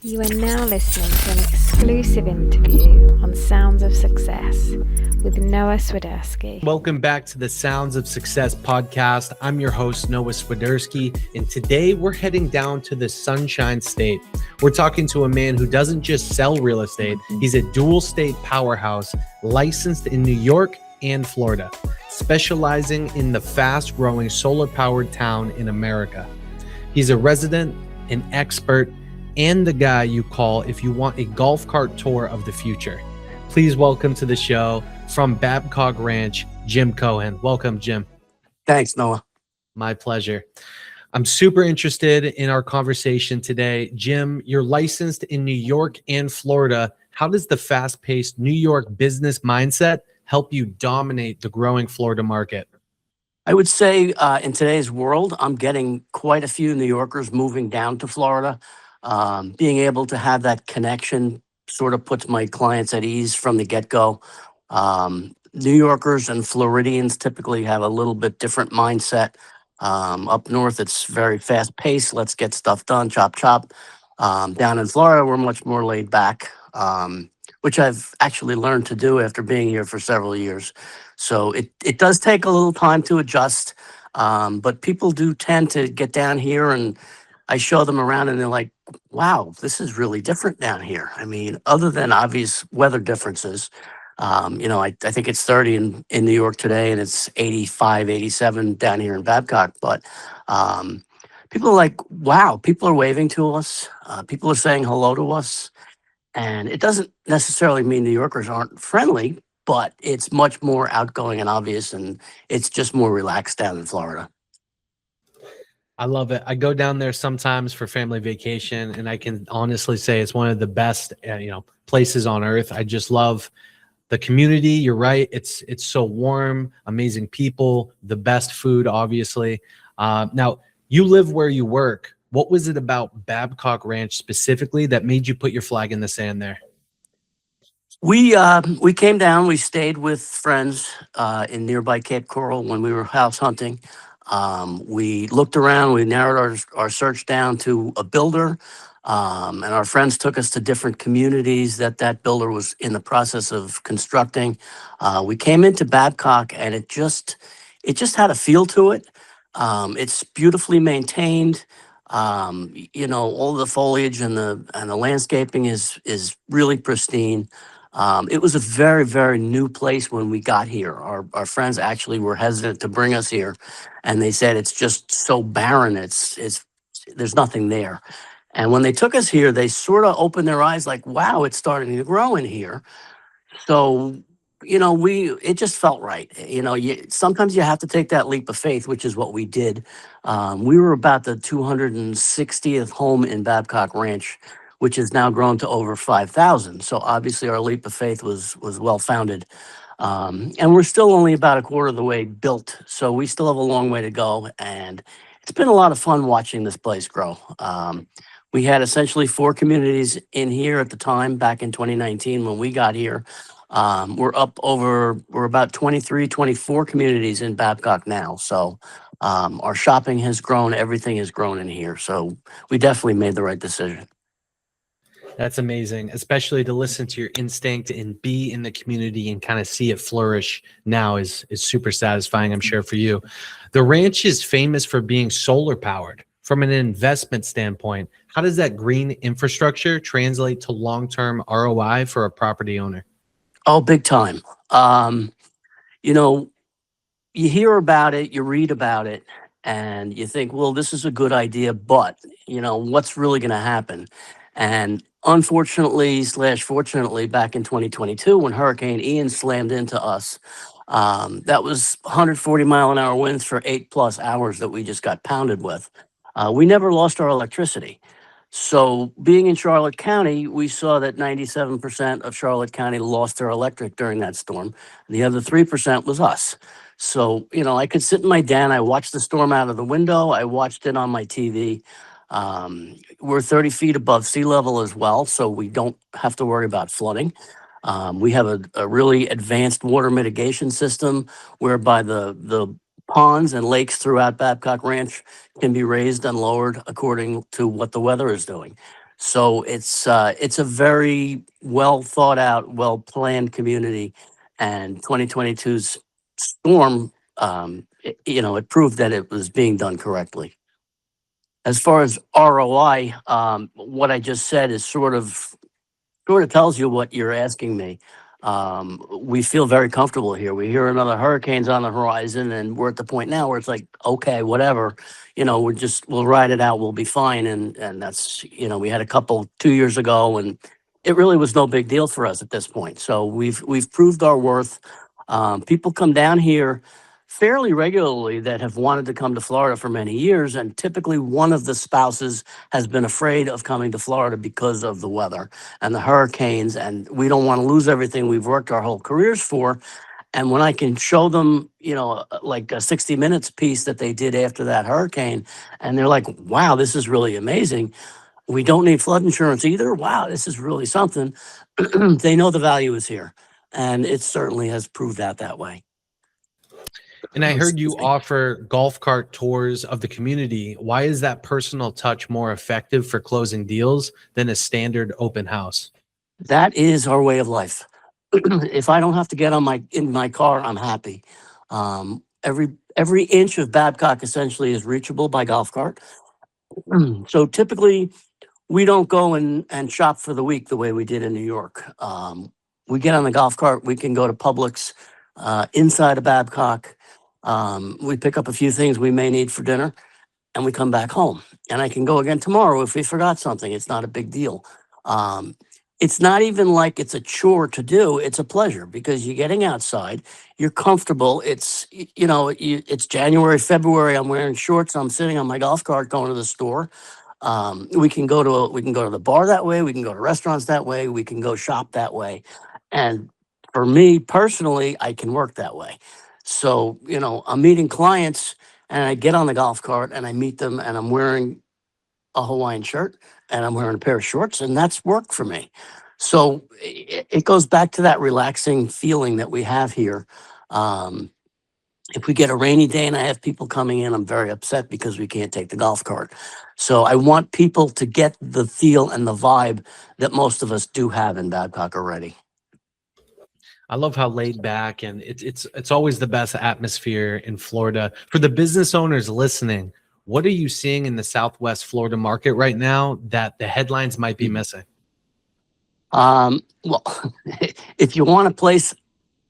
You are now listening to an exclusive interview on Sounds of Success with Noah Swiderski. Welcome back to the Sounds of Success podcast. I'm your host, Noah Swiderski, and today we're heading down to the Sunshine State. We're talking to a man who doesn't just sell real estate, he's a dual state powerhouse licensed in New York and Florida, specializing in the fast-growing solar-powered town in America. He's a resident, an expert, and the guy you call if you want a golf cart tour of the future. Please welcome to the show from Babcock Ranch, Jim Cohen. Welcome, Jim. Thanks, Noah. My pleasure. I'm super interested in our conversation today. Jim, you're licensed in New York and Florida. How does the fast-paced New York business mindset help you dominate the growing Florida market? I would say in today's world, I'm getting quite a few New Yorkers moving down to Florida. Being able to have that connection sort of puts my clients at ease from the get-go. New Yorkers and Floridians typically have a little bit different mindset. Up north, it's very fast-paced. Let's get stuff done, chop, chop. Down in Florida, we're much more laid back, which I've actually learned to do after being here for several years. So it does take a little time to adjust, but people do tend to get down here and I show them around and they're like, wow, this is really different down here. I mean, other than obvious weather differences, I think it's 30 in New York today and it's 85, 87 down here in Babcock. But people are like, wow, people are waving to us. People are saying hello to us. And it doesn't necessarily mean New Yorkers aren't friendly, but it's much more outgoing and obvious. And it's just more relaxed down in Florida. I love it. I go down there sometimes for family vacation, and I can honestly say it's one of the best, places on earth. I just love the community. You're right. It's so warm, amazing people, the best food, obviously. Now, you live where you work. What was it about Babcock Ranch specifically that made you put your flag in the sand there? We came down. We stayed with friends in nearby Cape Coral when we were house hunting. We looked around. We narrowed our search down to a builder, and our friends took us to different communities that builder was in the process of constructing. We came into Babcock, and it just had a feel to it. It's beautifully maintained. All the foliage and the landscaping is really pristine. It was a very, very new place when we got here. Our friends actually were hesitant to bring us here, and they said it's just so barren. It's there's nothing there. And when they took us here, they sort of opened their eyes, like, wow, it's starting to grow in here. So it just felt right. Sometimes you have to take that leap of faith, which is what we did. We were about the 260th home in Babcock Ranch, which has now grown to over 5,000. So obviously our leap of faith was well founded. And we're still only about a quarter of the way built. So we still have a long way to go. And it's been a lot of fun watching this place grow. We had essentially 4 communities in here at the time, back in 2019 when we got here. We're about 23, 24 communities in Babcock now. So our shopping has grown. Everything has grown in here. So we definitely made the right decision. That's amazing, especially to listen to your instinct and be in the community and kind of see it flourish now is super satisfying, I'm sure, for you. The ranch is famous for being solar powered. From an investment standpoint, how does that green infrastructure translate to long-term ROI for a property owner? Oh, big time. You hear about it, you read about it, and you think, well, this is a good idea, but, what's really going to happen? And unfortunately / fortunately, back in 2022, when Hurricane Ian slammed into us, that was 140 mile an hour winds for 8+ hours that we just got pounded with. We never lost our electricity. So being in Charlotte County, we saw that 97% of Charlotte County lost their electric during that storm. And the other 3% was us. So, I could sit in my den. I watched the storm out of the window. I watched it on my TV. We're 30 feet above sea level as well, so we don't have to worry about flooding. We have a really advanced water mitigation system whereby the ponds and lakes throughout Babcock Ranch can be raised and lowered according to what the weather is doing. So it's a very well thought out, well planned community, and 2022's storm, it proved that it was being done correctly. As far as ROI, what I just said is sort of tells you what you're asking me. We feel very comfortable here. We hear another hurricane's on the horizon, and we're at the point now where it's like, okay, whatever, we'll ride it out. We'll be fine. And that's, we had a couple 2 years ago, and it really was no big deal for us at this point. So we've proved our worth. People come down here fairly regularly that have wanted to come to Florida for many years, and typically one of the spouses has been afraid of coming to Florida because of the weather and the hurricanes, and we don't want to lose everything we've worked our whole careers for. And when I can show them, like a 60 Minutes piece that they did after that hurricane, and they're like, wow, this is really amazing. We don't need flood insurance either. Wow, this is really something. They know the value is here. And it certainly has proved out that way. And I heard you Excuse me. offer golf cart tours of the community. Why is that personal touch more effective for closing deals than a standard open house? That is our way of life. If I don't have to get in my car, I'm happy. Every inch of Babcock essentially is reachable by golf cart. So typically, we don't go and shop for the week the way we did in New York. We get on the golf cart. We can go to Publix inside of Babcock. We pick up a few things we may need for dinner, and we come back home. And I can go again tomorrow if we forgot something. It's not a big deal. It's not even like it's a chore to do. It's a pleasure because you're getting outside. You're comfortable. It's January, February. I'm wearing shorts. I'm sitting on my golf cart going to the store. We can go to the bar that way. We can go to restaurants that way. We can go shop that way. And for me personally, I can work that way. So, I'm meeting clients and I get on the golf cart and I meet them and I'm wearing a Hawaiian shirt and I'm wearing a pair of shorts, and that's work for me. So it goes back to that relaxing feeling that we have here. If we get a rainy day and I have people coming in, I'm very upset because we can't take the golf cart. So I want people to get the feel and the vibe that most of us do have in Babcock already. I love how laid back, and it's always the best atmosphere in Florida. For the business owners listening, what are you seeing in the Southwest Florida market right now that the headlines might be missing? Well, if you want a place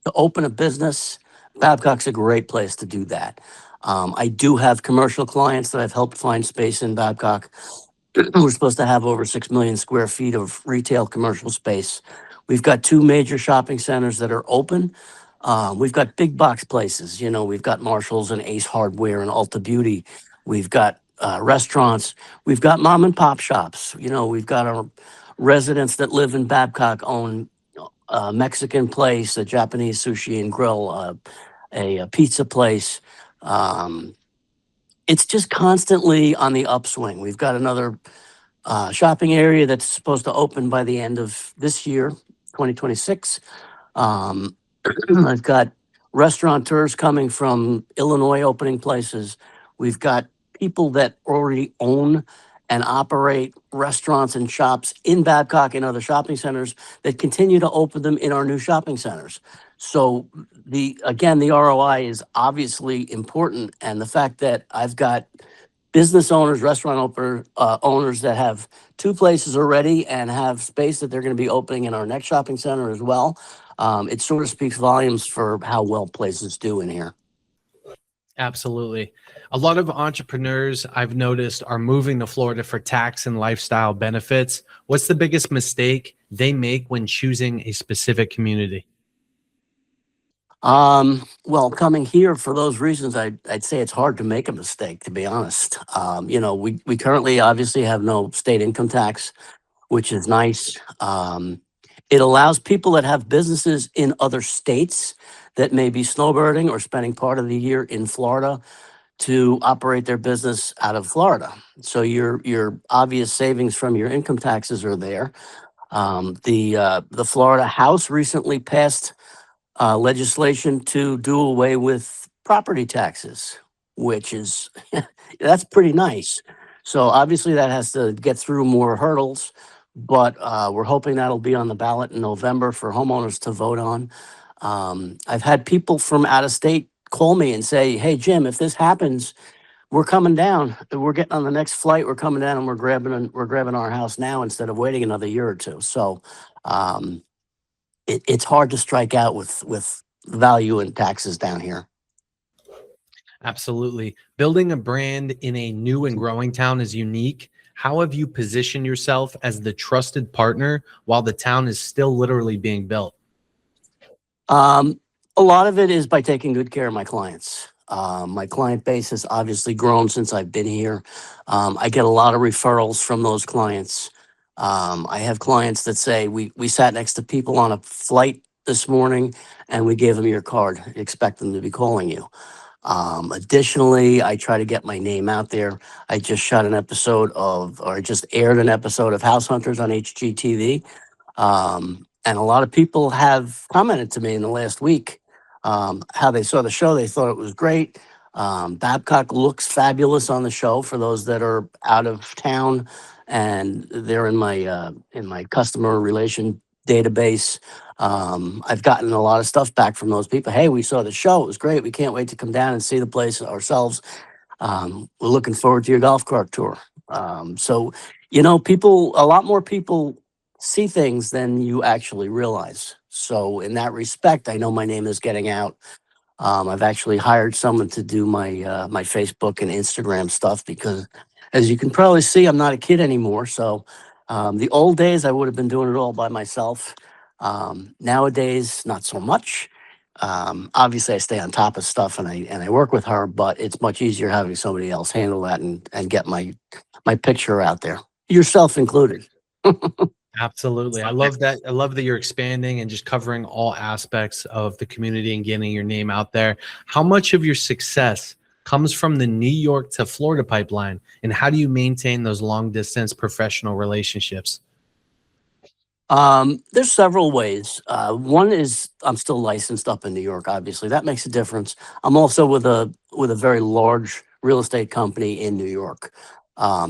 to open a business, Babcock's a great place to do that. I do have commercial clients that I've helped find space in Babcock. We're supposed to have over 6 million square feet of retail commercial space. We've got 2 major shopping centers that are open. We've got big box places. We've got Marshalls and Ace Hardware and Ulta Beauty. We've got restaurants. We've got mom and pop shops. We've got our residents that live in Babcock own a Mexican place, a Japanese sushi and grill, a pizza place. It's just constantly on the upswing. We've got another shopping area that's supposed to open by the end of this year, 2026. I've got restaurateurs coming from Illinois opening places. We've got people that already own and operate restaurants and shops in Babcock and other shopping centers that continue to open them in our new shopping centers. So the ROI is obviously important, and the fact that I've got business owners, owners that have 2 places already and have space that they're going to be opening in our next shopping center as well. It sort of speaks volumes for how well places do in here. Absolutely. A lot of entrepreneurs I've noticed are moving to Florida for tax and lifestyle benefits. What's the biggest mistake they make when choosing a specific community? Well, coming here for those reasons, I'd say it's hard to make a mistake, to be honest. We currently obviously have no state income tax, which is nice. It allows people that have businesses in other states that may be snowbirding or spending part of the year in Florida to operate their business out of Florida. So your obvious savings from your income taxes are there. The Florida House recently passed legislation to do away with property taxes, which is that's pretty nice. So obviously that has to get through more hurdles, but we're hoping that'll be on the ballot in November for homeowners to vote on. I've had people from out of state call me and say, "Hey Jim, if this happens, we're coming down. We're getting on the next flight. We're coming down, and we're grabbing our house now instead of waiting another year or two." So um, it's hard to strike out with value and taxes down here. Absolutely. Building a brand in a new and growing town is unique. How have you positioned yourself as the trusted partner while the town is still literally being built? Um, a lot of it is by taking good care of my clients. My client base has obviously grown since I've been here. I get a lot of referrals from those clients. I have clients that say, we sat next to people on a flight this morning and we gave them your card, expect them to be calling you. Additionally, I try to get my name out there. I just shot an episode of, or just aired an episode of House Hunters on HGTV. And a lot of people have commented to me in the last week how they saw the show. They thought it was great. Babcock looks fabulous on the show for those that are out of town and they're in my customer relation database. I've gotten a lot of stuff back from those people. Hey, we saw the show. It was great. We can't wait to come down and see the place ourselves. We're looking forward to your golf cart tour. So, a lot more people see things than you actually realize. So, in that respect, I know my name is getting out. I've actually hired someone to do my Facebook and Instagram stuff because, as you can probably see, I'm not a kid anymore. So, the old days I would have been doing it all by myself. Nowadays, not so much. Obviously, I stay on top of stuff and I work with her, but it's much easier having somebody else handle that and get my picture out there, yourself included. Absolutely. I love that. I love that you're expanding and just covering all aspects of the community and getting your name out there. How much of your success comes from the New York to Florida pipeline? And how do you maintain those long distance professional relationships? There's several ways. One is I'm still licensed up in New York. Obviously, that makes a difference. I'm also with a very large real estate company in New York.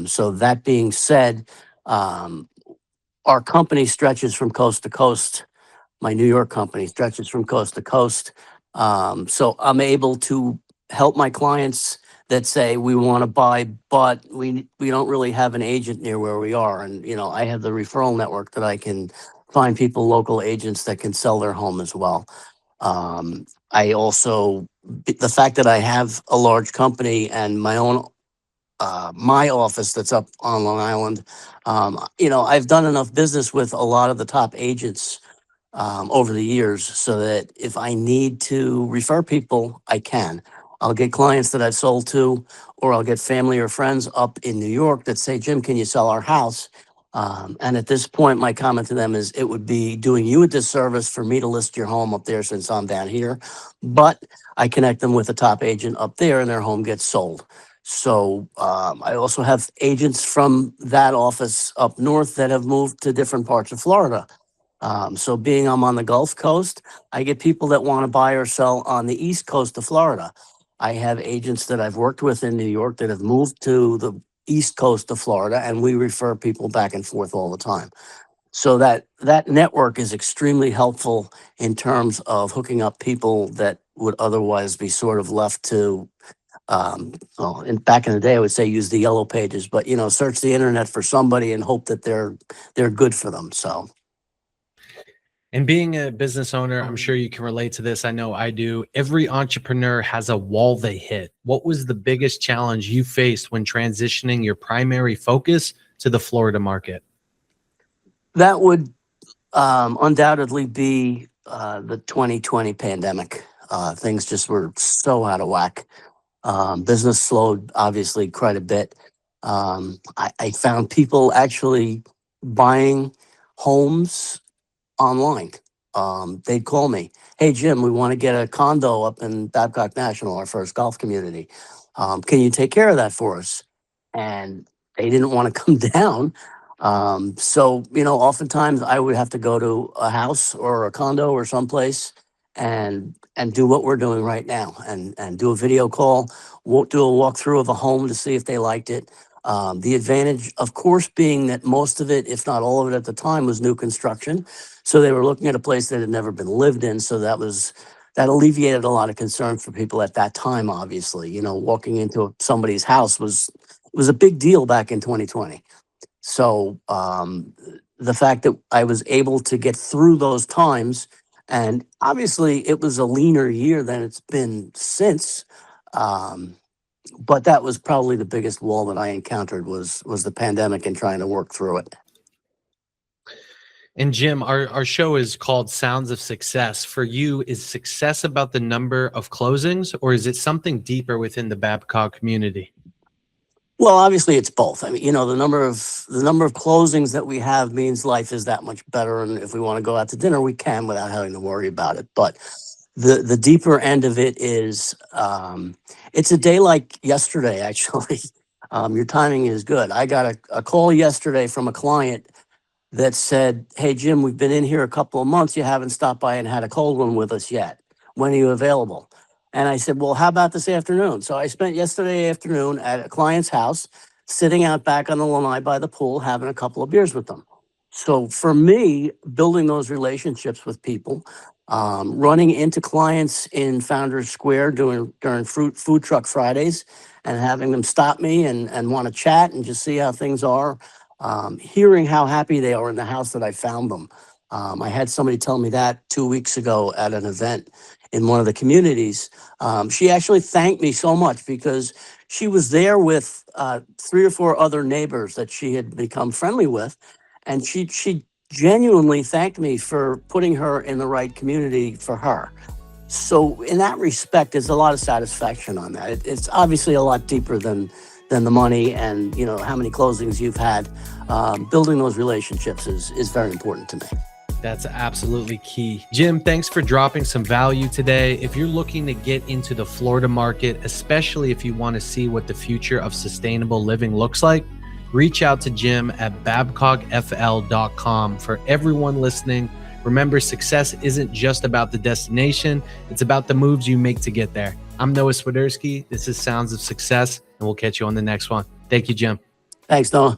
So that being said, um, our company stretches from coast to coast. My New York company stretches from coast to coast. So I'm able to help my clients that say we want to buy, but we don't really have an agent near where we are. And I have the referral network that I can find people, local agents that can sell their home as well. I also, the fact that I have a large company and my office that's up on Long Island, I've done enough business with a lot of the top agents over the years so that if I need to refer people, I can. I'll get clients that I've sold to, or I'll get family or friends up in New York that say, Jim, can you sell our house? And at this point, my comment to them is it would be doing you a disservice for me to list your home up there since I'm down here. But I connect them with a top agent up there and their home gets sold. So I also have agents from that office up north that have moved to different parts of Florida. So being I'm on the Gulf Coast, I get people that want to buy or sell on the East Coast of Florida. I have agents that I've worked with in New York that have moved to the East Coast of Florida, and we refer people back and forth all the time. So that network is extremely helpful in terms of hooking up people that would otherwise be sort of left to back in the day, I would say use the yellow pages, but search the internet for somebody and hope that they're good for them. So. And being a business owner, I'm sure you can relate to this. I know I do. Every entrepreneur has a wall they hit. What was the biggest challenge you faced when transitioning your primary focus to the Florida market? That would undoubtedly be the 2020 pandemic. Things just were so out of whack. Business slowed obviously quite a bit. I found people actually buying homes online. They'd call me, "Hey Jim, we want to get a condo up in Babcock National, our first golf community. Can you take care of that for us?" And they didn't want to come down. So oftentimes I would have to go to a house or a condo or someplace and do what we're doing right now and do a video call. We'll do a walkthrough of a home to see if they liked it. The advantage, of course, being that most of it, if not all of it at the time, was new construction. So they were looking at a place that had never been lived in. So that alleviated a lot of concern for people at that time, obviously. Walking into somebody's house was a big deal back in 2020. So the fact that I was able to get through those times, and obviously it was a leaner year than it's been since. But that was probably the biggest wall that I encountered was the pandemic and trying to work through it. And Jim, our show is called Sounds of Success. For you, is success about the number of closings, or is it something deeper within the Babcock community? Well, obviously it's both. I mean, the number of closings that we have means life is that much better. And if we want to go out to dinner, we can without having to worry about it. But the deeper end of it is, it's a day like yesterday, actually. Your timing is good. I got a call yesterday from a client that said, "Hey, Jim, we've been in here a couple of months. You haven't stopped by and had a cold one with us yet. When are you available?" And I said, "Well, how about this afternoon?" So I spent yesterday afternoon at a client's house, sitting out back on the lanai by the pool, having a couple of beers with them. So for me, building those relationships with people, running into clients in Founders Square during food truck Fridays, and having them stop me and want to chat and just see how things are, hearing how happy they are in the house that I found them. I had somebody tell me that 2 weeks ago at an event in one of the communities. She actually thanked me so much because she was there with 3 or 4 other neighbors that she had become friendly with. And she genuinely thanked me for putting her in the right community for her. So in that respect, there's a lot of satisfaction on that. It's obviously a lot deeper than the money and how many closings you've had. Building those relationships is very important to me. That's absolutely key. Jim, thanks for dropping some value today. If you're looking to get into the Florida market, especially if you want to see what the future of sustainable living looks like, reach out to Jim at babcockfl.com. For everyone listening, remember, success isn't just about the destination, it's about the moves you make to get there. I'm Noah Swiderski. This is Sounds of Success, and we'll catch you on the next one. Thank you, Jim. Thanks, Noah.